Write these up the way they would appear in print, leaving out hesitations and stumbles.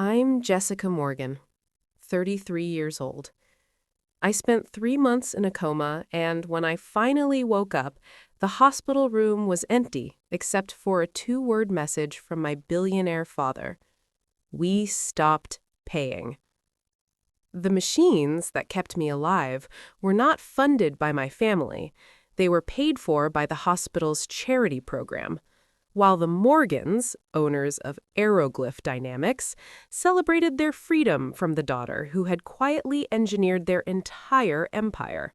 I'm Jessica Morgan, 33 years old. I spent 3 months in a coma, and when I finally woke up, the hospital room was empty except for a 2-word message from my billionaire father. We stopped paying. The machines that kept me alive were not funded by my family. They were paid for by the hospital's charity program, while the Morgans, owners of Aeroglyph Dynamics, celebrated their freedom from the daughter who had quietly engineered their entire empire.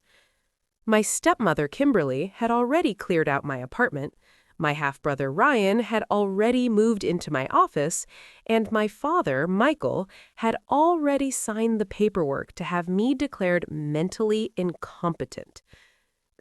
My stepmother, Kimberly, had already cleared out my apartment, my half-brother Ryan had already moved into my office, and my father, Michael, had already signed the paperwork to have me declared mentally incompetent.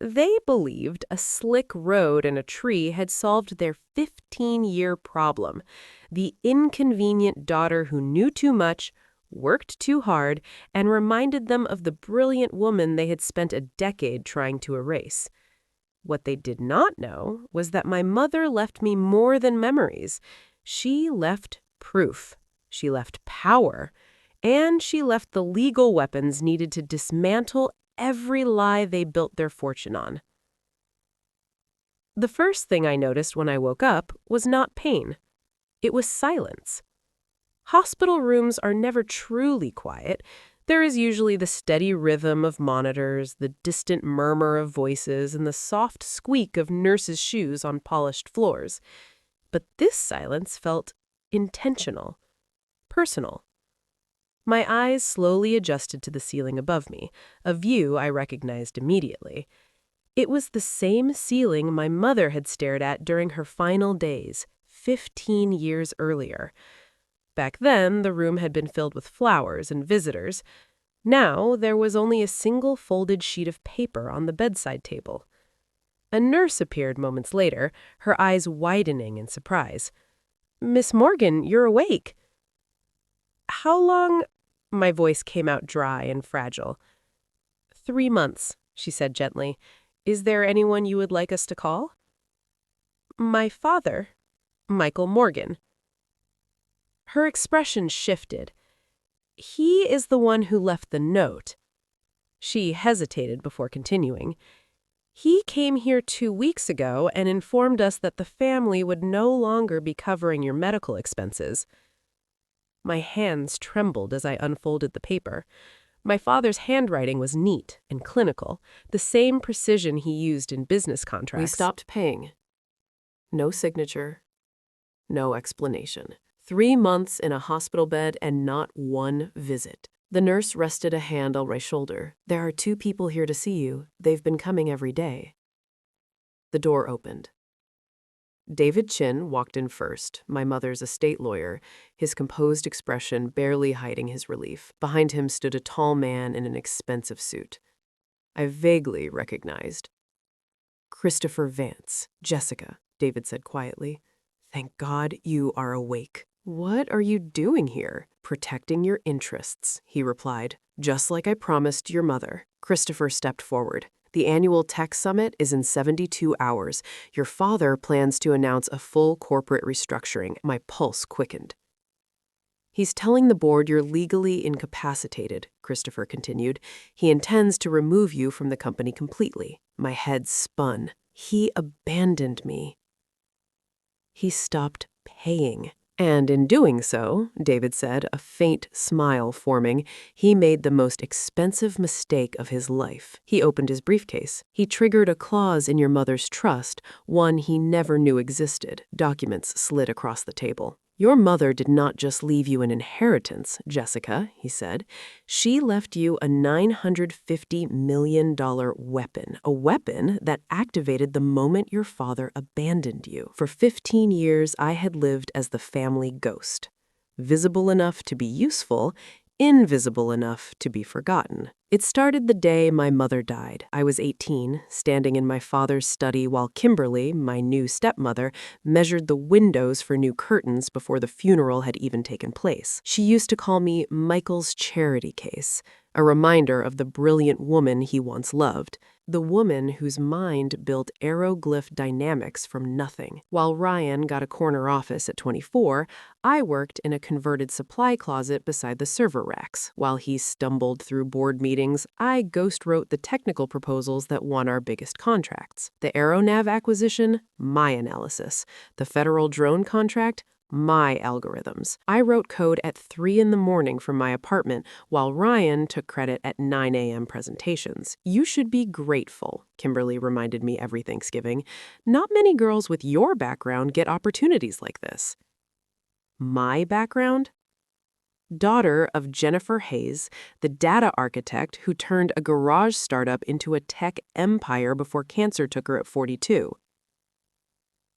They believed a slick road and a tree had solved their 15-year problem, the inconvenient daughter who knew too much, worked too hard, and reminded them of the brilliant woman they had spent a decade trying to erase. What they did not know was that my mother left me more than memories. She left proof. She left power. And she left the legal weapons needed to dismantle every lie they built their fortune on. The first thing I noticed when I woke up was not pain. It was silence. Hospital rooms are never truly quiet. There is usually the steady rhythm of monitors, the distant murmur of voices, and the soft squeak of nurses' shoes on polished floors. But this silence felt intentional, personal. My eyes slowly adjusted to the ceiling above me, a view I recognized immediately. It was the same ceiling my mother had stared at during her final days, 15 years earlier. Back then, the room had been filled with flowers and visitors. Now, there was only a single folded sheet of paper on the bedside table. A nurse appeared moments later, her eyes widening in surprise. "Miss Morgan, you're awake." "How long?" My voice came out dry and fragile. 3 months, she said gently. "Is there anyone you would like us to call?" "My father, Michael Morgan." Her expression shifted. "He is the one who left the note." She hesitated before continuing. "He came here 2 weeks ago and informed us that the family would no longer be covering your medical expenses." My hands trembled as I unfolded the paper. My father's handwriting was neat and clinical, the same precision he used in business contracts. "We stopped paying. No signature, no explanation. 3 months in a hospital bed and not one visit." The nurse rested a hand on my shoulder. "There are 2 people here to see you. They've been coming every day." The door opened. David Chin walked in first, my mother's estate lawyer, his composed expression barely hiding his relief. Behind him stood a tall man in an expensive suit. I vaguely recognized. "Christopher Vance, Jessica," David said quietly. "Thank God you are awake." "What are you doing here?" "Protecting your interests," he replied. "Just like I promised your mother." Christopher stepped forward. "The annual tech summit is in 72 hours. Your father plans to announce a full corporate restructuring." My pulse quickened. "He's telling the board you're legally incapacitated," Christopher continued. "He intends to remove you from the company completely." My head spun. He abandoned me. He stopped paying. "And in doing so," David said, a faint smile forming, "he made the most expensive mistake of his life." He opened his briefcase. "He triggered a clause in your mother's trust, one he never knew existed." Documents slid across the table. "Your mother did not just leave you an inheritance, Jessica," he said. "She left you a $950 million weapon, a weapon that activated the moment your father abandoned you. For 15 years, I had lived as the family ghost, visible enough to be useful, invisible enough to be forgotten. It started the day my mother died. I was 18, standing in my father's study while Kimberly, my new stepmother, measured the windows for new curtains before the funeral had even taken place. She used to call me Michael's charity case, a reminder of the brilliant woman he once loved, the woman whose mind built aeroglyph dynamics from nothing. While Ryan got a corner office at 24, I worked in a converted supply closet beside the server racks. While he stumbled through board meetings, I ghost wrote the technical proposals that won our biggest contracts. The Aeronav acquisition, my analysis. The federal drone contract, my algorithms. I wrote code at 3 in the morning from my apartment, while Ryan took credit at 9 a.m. presentations. You should be grateful, Kimberly reminded me every Thanksgiving. Not many girls with your background get opportunities like this. My background? Daughter of Jennifer Hayes, the data architect who turned a garage startup into a tech empire before cancer took her at 42.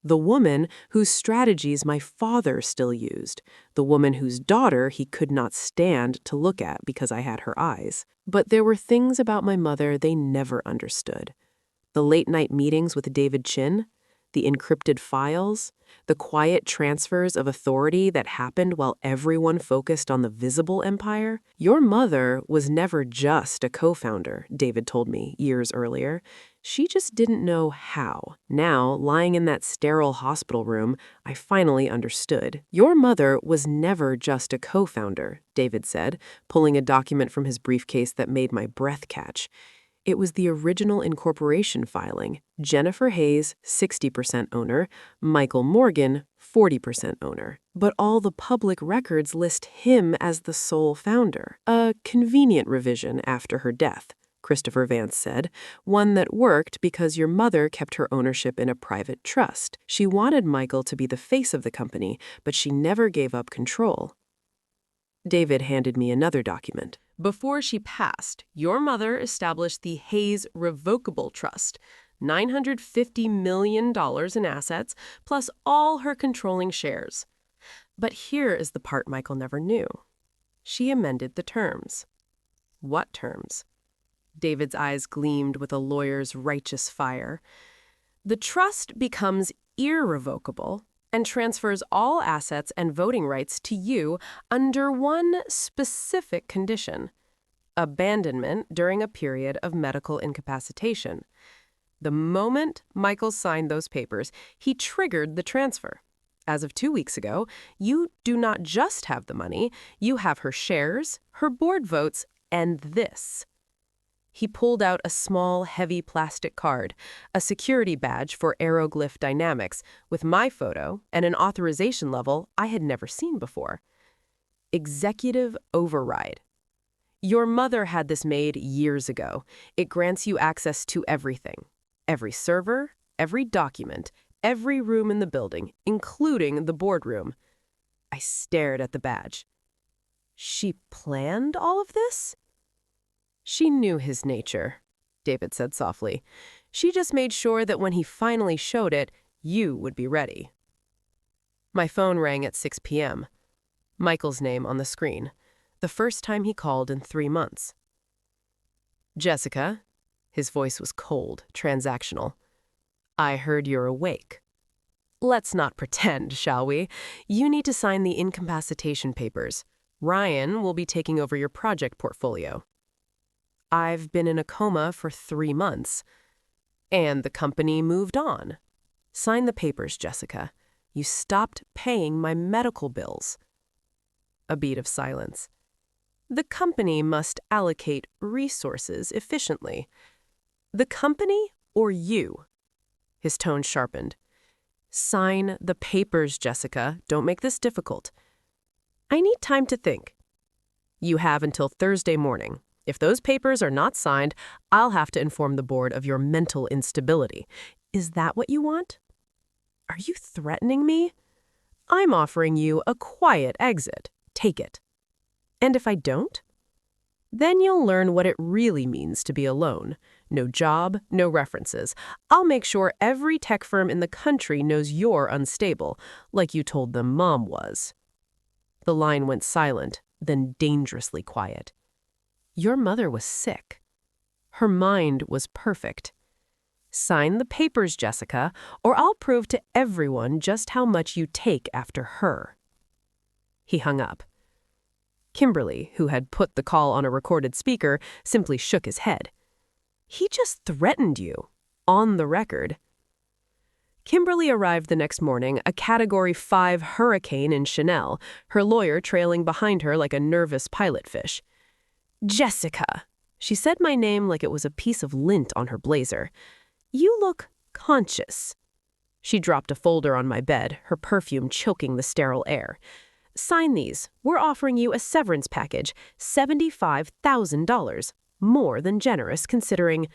The woman whose strategies my father still used. The woman whose daughter he could not stand to look at because I had her eyes. But there were things about my mother they never understood. The late-night meetings with David Chin, the encrypted files, the quiet transfers of authority that happened while everyone focused on the visible empire. Your mother was never just a co-founder, David told me years earlier. She just didn't know how. Now, lying in that sterile hospital room, I finally understood. Your mother was never just a co-founder, David said, pulling a document from his briefcase that made my breath catch. It was the original incorporation filing. Jennifer Hayes, 60% owner, Michael Morgan, 40% owner. But all the public records list him as the sole founder. A convenient revision after her death, Christopher Vance said, one that worked because your mother kept her ownership in a private trust. She wanted Michael to be the face of the company, but she never gave up control. David handed me another document. Before she passed, your mother established the Hayes Revocable Trust, $950 million in assets, plus all her controlling shares. But here is the part Michael never knew. She amended the terms. What terms? David's eyes gleamed with a lawyer's righteous fire. The trust becomes irrevocable and transfers all assets and voting rights to you under one specific condition: abandonment during a period of medical incapacitation. The moment Michael signed those papers, he triggered the transfer. As of 2 weeks ago, you do not just have the money, you have her shares, her board votes, and this. He pulled out a small, heavy plastic card, a security badge for Aeroglyph Dynamics, with my photo and an authorization level I had never seen before. Executive Override. Your mother had this made years ago. It grants you access to everything. Every server, every document, every room in the building, including the boardroom. I stared at the badge. She planned all of this? She knew his nature, David said softly. She just made sure that when he finally showed it, you would be ready. My phone rang at 6 p.m. Michael's name on the screen. The first time he called in 3 months. Jessica, his voice was cold, transactional. I heard you're awake. Let's not pretend, shall we? You need to sign the incapacitation papers. Ryan will be taking over your project portfolio. I've been in a coma for 3 months. And the company moved on. Sign the papers, Jessica. You stopped paying my medical bills. A beat of silence. The company must allocate resources efficiently. The company or you? His tone sharpened. Sign the papers, Jessica. Don't make this difficult. I need time to think. You have until Thursday morning. If those papers are not signed, I'll have to inform the board of your mental instability. Is that what you want? Are you threatening me? I'm offering you a quiet exit. Take it. And if I don't? Then you'll learn what it really means to be alone. No job, no references. I'll make sure every tech firm in the country knows you're unstable, like you told them Mom was. The line went silent, then dangerously quiet. Your mother was sick. Her mind was perfect. Sign the papers, Jessica, or I'll prove to everyone just how much you take after her. He hung up. Kimberly, who had put the call on a recorded speaker, simply shook his head. "He just threatened you. On the record." Kimberly arrived the next morning, a Category 5 hurricane in Chanel, her lawyer trailing behind her like a nervous pilot fish. "Jessica." She said my name like it was a piece of lint on her blazer. "You look conscious." She dropped a folder on my bed, her perfume choking the sterile air. "Sign these. We're offering you a severance package, $75,000. More than generous considering—"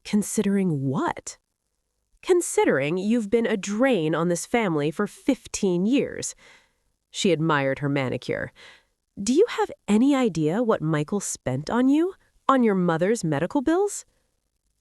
Considering what? "Considering you've been a drain on this family for 15 years. She admired her manicure. "Do you have any idea what Michael spent on you? On your mother's medical bills?"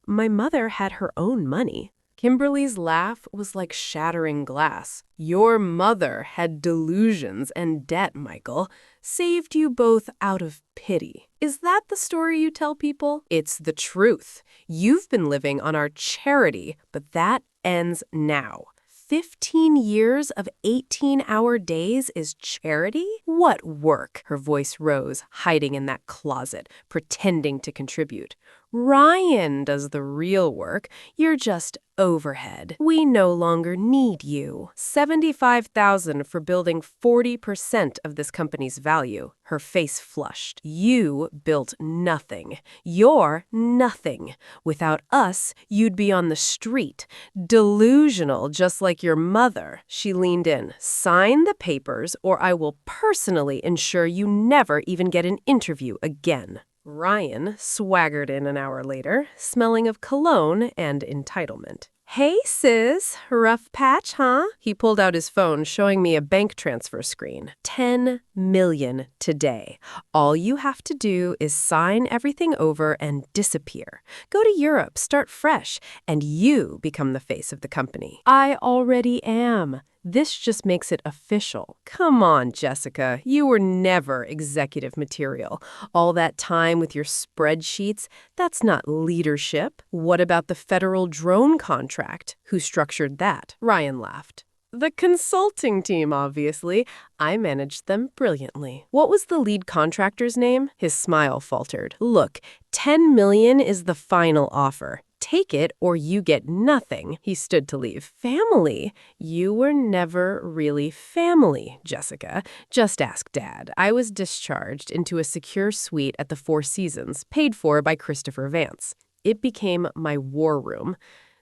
"My mother had her own money." Kimberly's laugh was like shattering glass. "Your mother had delusions and debt, Michael. Saved you both out of pity. Is that the story you tell people?" "It's the truth. You've been living on our charity, but that ends now. 15 years of 18-hour days is charity? What work?" Her voice rose, hiding in that closet, pretending to contribute. "Ryan does the real work. You're just overhead. We no longer need you. $75,000 for building 40% of this company's value." Her face flushed. "You built nothing. You're nothing. Without us, you'd be on the street. Delusional, just like your mother." She leaned in. "Sign the papers, or I will personally ensure you never even get an interview again." Ryan swaggered in an hour later, smelling of cologne and entitlement. "Hey, sis. Rough patch, huh?" He pulled out his phone, showing me a bank transfer screen. $10 million today. All you have to do is sign everything over and disappear. Go to Europe, start fresh, and you become the face of the company. I already am. This just makes it official. Come on, Jessica. You were never executive material. All that time with your spreadsheets, that's not leadership. What about the federal drone contract? Who structured that? Ryan laughed. "The consulting team, obviously. I managed them brilliantly." "What was the lead contractor's name?" His smile faltered. "Look, $10 million is the final offer. Take it or you get nothing." He stood to leave. "Family? You were never really family, Jessica. Just ask Dad. I was discharged into a secure suite at the Four Seasons, paid for by Christopher Vance. It became my war room.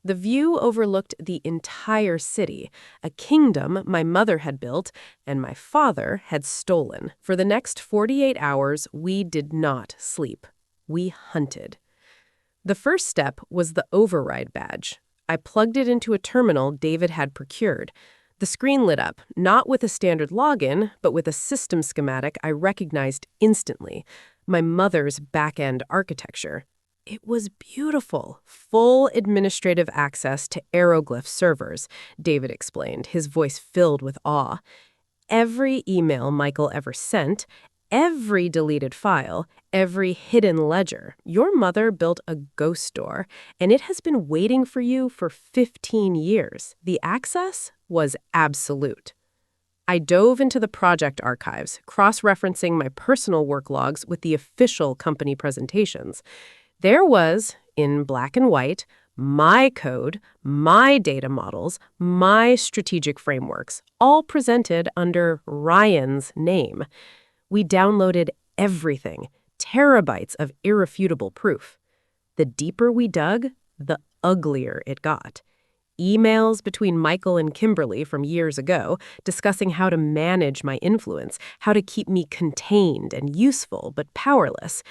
The view overlooked the entire city, a kingdom my mother had built and my father had stolen. For the next 48 hours, we did not sleep. We hunted." The first step was the override badge. I plugged it into a terminal David had procured. The screen lit up, not with a standard login, but with a system schematic I recognized instantly, my mother's back-end architecture. It was beautiful. Full administrative access to Aeroglyph servers, David explained, his voice filled with awe. Every email Michael ever sent, every deleted file, every hidden ledger. Your mother built a ghost store, and it has been waiting for you for 15 years. The access was absolute. I dove into the project archives, cross-referencing my personal work logs with the official company presentations. There was, in black and white, my code, my data models, my strategic frameworks, all presented under Ryan's name. We downloaded everything, terabytes of irrefutable proof. The deeper we dug, the uglier it got. Emails between Michael and Kimberly from years ago discussing how to manage my influence, how to keep me contained and useful but powerless.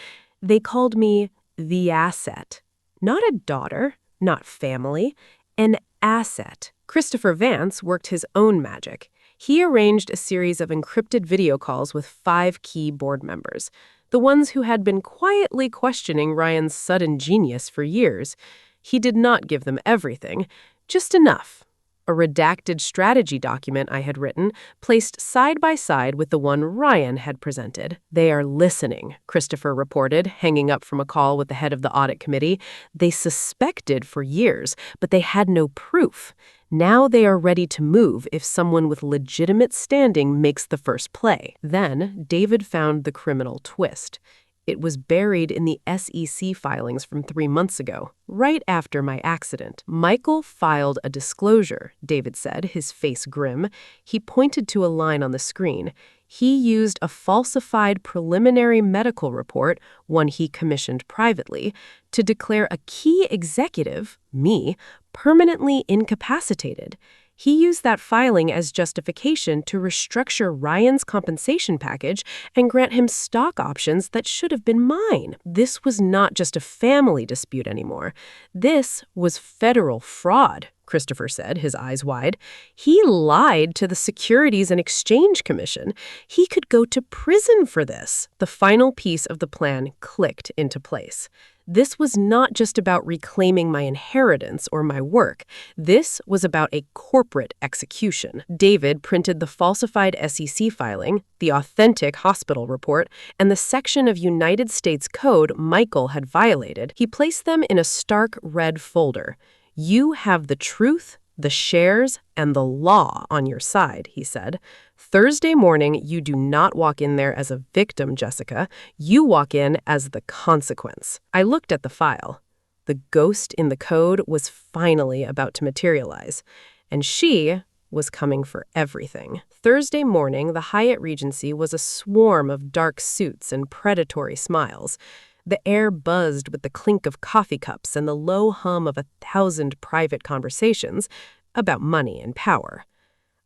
They called me the asset. Not a daughter, not family, an asset. Christopher Vance worked his own magic. He arranged a series of encrypted video calls with 5 key board members, the ones who had been quietly questioning Ryan's sudden genius for years. He did not give them everything, just enough. A redacted strategy document I had written, placed side by side with the one Ryan had presented. "They are listening," Christopher reported, hanging up from a call with the head of the audit committee. "They suspected for years, but they had no proof. Now they are ready to move if someone with legitimate standing makes the first play. Then, David found the criminal twist. It was buried in the SEC filings from 3 months ago, right after my accident. Michael filed a disclosure, David said, his face grim. He pointed to a line on the screen. He used a falsified preliminary medical report, one he commissioned privately, to declare a key executive, me, permanently incapacitated. He used that filing as justification to restructure Ryan's compensation package and grant him stock options that should have been mine. This was not just a family dispute anymore. This was federal fraud, Christopher said, his eyes wide. He lied to the Securities and Exchange Commission. He could go to prison for this. The final piece of the plan clicked into place. This was not just about reclaiming my inheritance or my work. This was about a corporate execution. David printed the falsified SEC filing, the authentic hospital report, and the section of United States Code Michael had violated. He placed them in a stark red folder. You have the truth, the shares, and the law on your side, he said. Thursday morning, you do not walk in there as a victim, Jessica. You walk in as the consequence. I looked at the file. The ghost in the code was finally about to materialize, and she was coming for everything. Thursday morning, the Hyatt Regency was a swarm of dark suits and predatory smiles. The air buzzed with the clink of coffee cups and the low hum of 1,000 private conversations about money and power.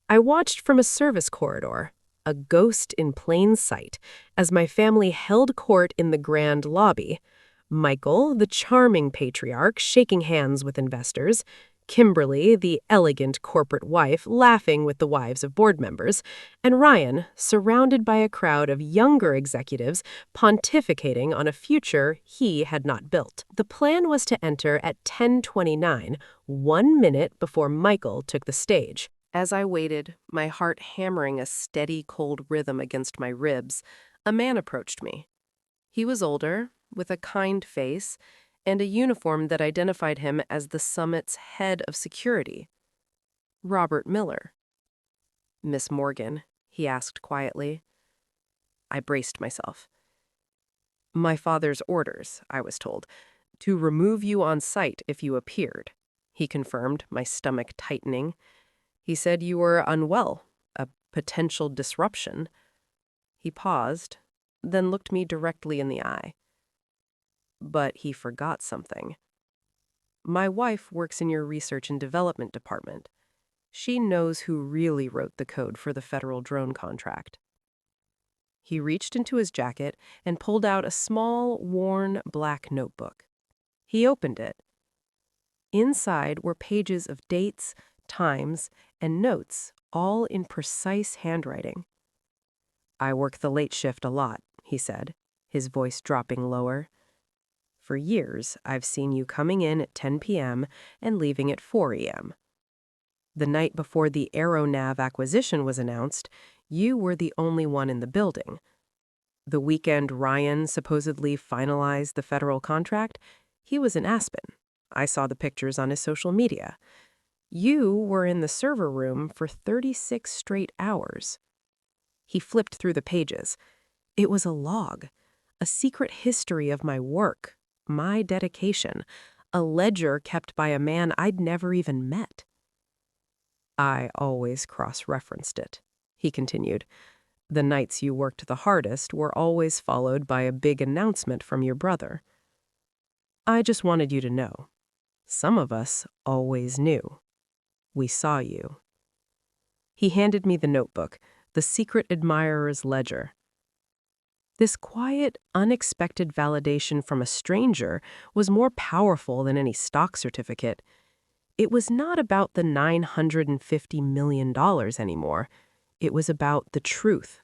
I watched from a service corridor, a ghost in plain sight, as my family held court in the grand lobby. Michael, the charming patriarch, shaking hands with investors. Kimberly, the elegant corporate wife, laughing with the wives of board members, and Ryan, surrounded by a crowd of younger executives pontificating on a future he had not built. The plan was to enter at 10:29, 1 minute before Michael took the stage. As I waited, my heart hammering a steady, cold rhythm against my ribs, a man approached me. He was older, with a kind face, and a uniform that identified him as the summit's head of security. Robert Miller. Miss Morgan, he asked quietly. I braced myself. My father's orders, I was told, to remove you on sight if you appeared, he confirmed, my stomach tightening. He said you were unwell, a potential disruption. He paused, then looked me directly in the eye. But he forgot something. My wife works in your research and development department. She knows who really wrote the code for the federal drone contract. He reached into his jacket and pulled out a small, worn, black notebook. He opened it. Inside were pages of dates, times, and notes, all in precise handwriting. I work the late shift a lot, he said, his voice dropping lower. For years, I've seen you coming in at 10 p.m. and leaving at 4 a.m. The night before the AeroNav acquisition was announced, you were the only one in the building. The weekend Ryan supposedly finalized the federal contract, he was in Aspen. I saw the pictures on his social media. You were in the server room for 36 straight hours. He flipped through the pages. It was a log, a secret history of my work. My dedication, a ledger kept by a man I'd never even met. I always cross-referenced it, he continued. The nights you worked the hardest were always followed by a big announcement from your brother. I just wanted you to know. Some of us always knew. We saw you. He handed me the notebook, the secret admirer's ledger. This quiet, unexpected validation from a stranger was more powerful than any stock certificate. It was not about the $950 million anymore. It was about the truth.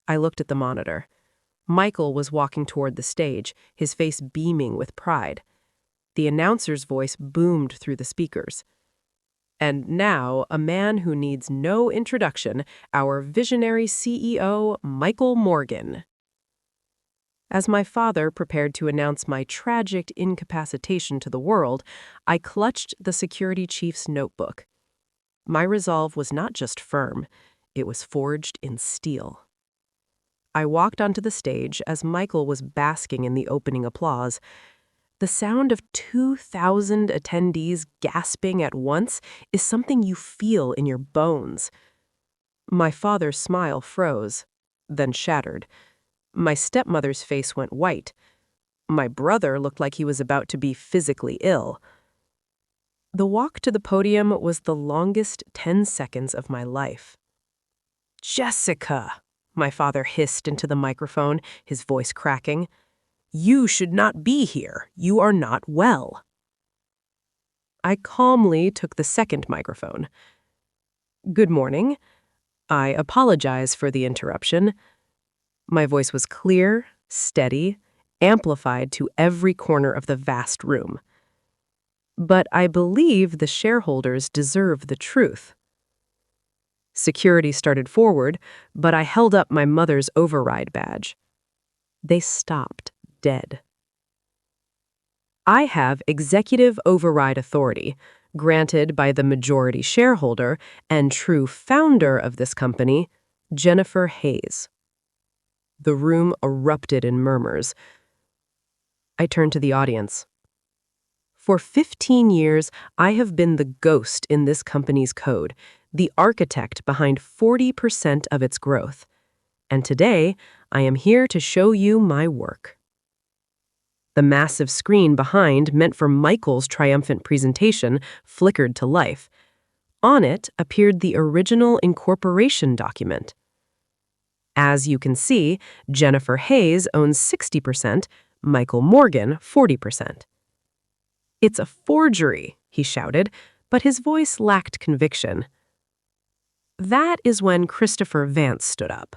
I looked at the monitor. Michael was walking toward the stage, his face beaming with pride. The announcer's voice boomed through the speakers. And now, a man who needs no introduction, our visionary CEO, Michael Morgan. As my father prepared to announce my tragic incapacitation to the world, I clutched the security chief's notebook. My resolve was not just firm, it was forged in steel. I walked onto the stage as Michael was basking in the opening applause. The sound of 2,000 attendees gasping at once is something you feel in your bones. My father's smile froze, then shattered. My stepmother's face went white. My brother looked like he was about to be physically ill. The walk to the podium was the longest 10 seconds of my life. "Jessica," my father hissed into the microphone, his voice cracking. "You should not be here. You are not well." I calmly took the second microphone. "Good morning. I apologize for the interruption." My voice was clear, steady, amplified to every corner of the vast room. "But I believe the shareholders deserve the truth." Security started forward, but I held up my mother's override badge. They stopped dead. I have executive override authority, granted by the majority shareholder and true founder of this company, Jennifer Hayes. The room erupted in murmurs. I turned to the audience. For 15 years, I have been the ghost in this company's code, the architect behind 40% of its growth. And today, I am here to show you my work. The massive screen behind, meant for Michael's triumphant presentation, flickered to life. On it appeared the original incorporation document. As you can see, Jennifer Hayes owns 60%, Michael Morgan 40%. "It's a forgery," he shouted, but his voice lacked conviction. That is when Christopher Vance stood up.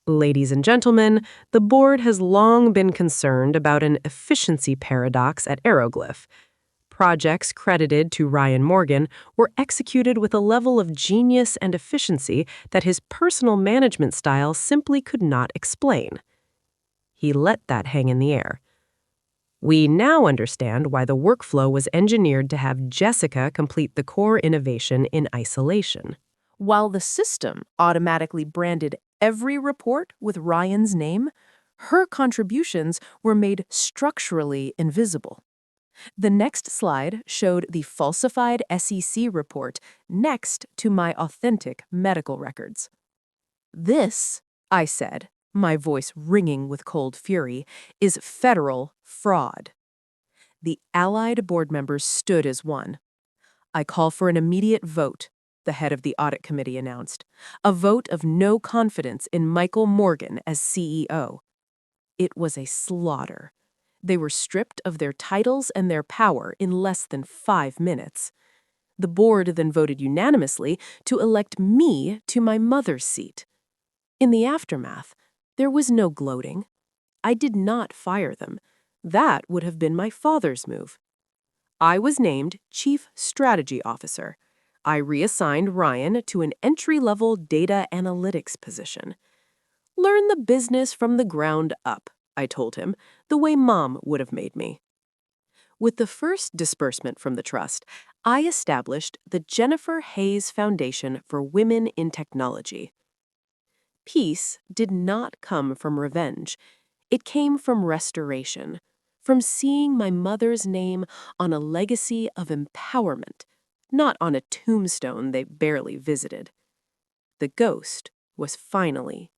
"Ladies and gentlemen, the board has long been concerned about an efficiency paradox at Aeroglyph. Projects credited to Ryan Morgan were executed with a level of genius and efficiency that his personal management style simply could not explain." He let that hang in the air. "We now understand why the workflow was engineered to have Jessica complete the core innovation in isolation." While the system automatically branded every report with Ryan's name, her contributions were made structurally invisible. The next slide showed the falsified SEC report next to my authentic medical records. "This," I said, my voice ringing with cold fury, "is federal fraud." The allied board members stood as one. "I call for an immediate vote," the head of the audit committee announced. "A vote of no confidence in Michael Morgan as CEO." It was a slaughter. They were stripped of their titles and their power in less than 5 minutes. The board then voted unanimously to elect me to my mother's seat. In the aftermath, there was no gloating. I did not fire them. That would have been my father's move. I was named Chief Strategy Officer. I reassigned Ryan to an entry-level data analytics position. "Learn the business from the ground up," I told him, "the way Mom would have made me." With the first disbursement from the trust, I established the Jennifer Hayes Foundation for Women in Technology. Peace did not come from revenge. It came from restoration, from seeing my mother's name on a legacy of empowerment, not on a tombstone they barely visited. The ghost was finally